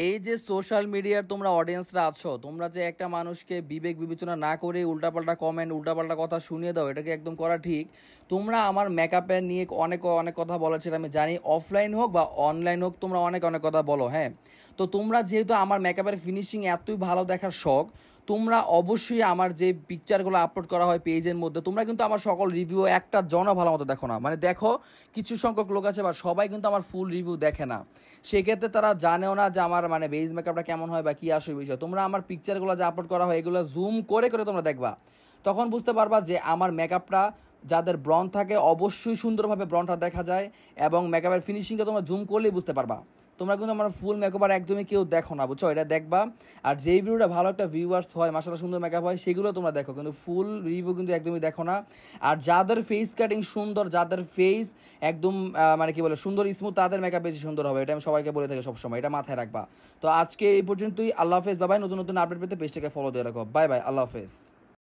এই যে সোশ্যাল মিডিয়ার তোমরা অডিয়েন্সরা আছো, তোমরা যে একটা মানুষকে বিবেক বিবেচনা না করে উল্টাপাল্টা কমেন্ট উল্টাপাল্টা কথা শুনিয়ে দাও, এটাকে একদম করা ঠিক। তোমরা আমার মেকআপের নিয়ে অনেক অনেক কথা বলেছিল, আমি জানি। অফলাইন হোক বা অনলাইন হোক, তোমরা অনেক অনেক কথা বলো, হ্যাঁ। তো তোমরা যেহেতু আমার মেকআপের ফিনিশিং এতই ভালো দেখার শখ, তোমরা অবশ্যই আমার যে পিকচারগুলো আপলোড করা হয় পেজের মধ্যে, তোমরা কিন্তু আমার সকল রিভিউ একটা জনও ভালো মতো দেখো না। মানে দেখো, কিছু সংখ্যক লোক আছে বা সবাই কিন্তু আমার ফুল রিভিউ দেখে না। সেক্ষেত্রে তারা জানেও না যে আমার মানে বেজ মেকআপটা কেমন হয় বা কী আসে বিষয়। তোমরা আমার পিকচারগুলো যে আপলোড করা হয় এগুলো জুম করে করে তোমরা দেখবা, তখন বুঝতে পারবা যে আমার মেকআপটা যাদের ব্রন থাকে অবশ্যই সুন্দরভাবে ব্রনটা দেখা যায়, এবং মেকআপের ফিনিশিংটা তোমরা জুম করলেই বুঝতে পারবা। তোমরা কিন্তু আমার ফুল মেকআপ আর একদমই কেউ দেখো না, বুঝছো? এটা দেখবা। আর যেই ভিডিওটা ভালো একটা ভিউয়ার্স হয়, মাশাআল্লাহ সুন্দর মেকআপ হয়, সেগুলো তোমরা দেখো, কিন্তু ফুল রিভিউ কিন্তু একদমই দেখো না। আর যাদের ফেস কাটিং সুন্দর, যাদের ফেস একদম মানে কি বলে সুন্দর স্মুথ, তাদের মেকআপ বেশি সুন্দর হবে। এটা আমি সবাইকে বলে থাকি সবসময়, এটা মাথায় রাখবা। তো আজকে এই পর্যন্তই। আল্লাহ হাফেজ, বাবাই। নতুন নতুন আপডেট পেতে পেজটাকে ফলো দিয়ে রাখো। বাই বাই, আল্লাহ হাফেজ।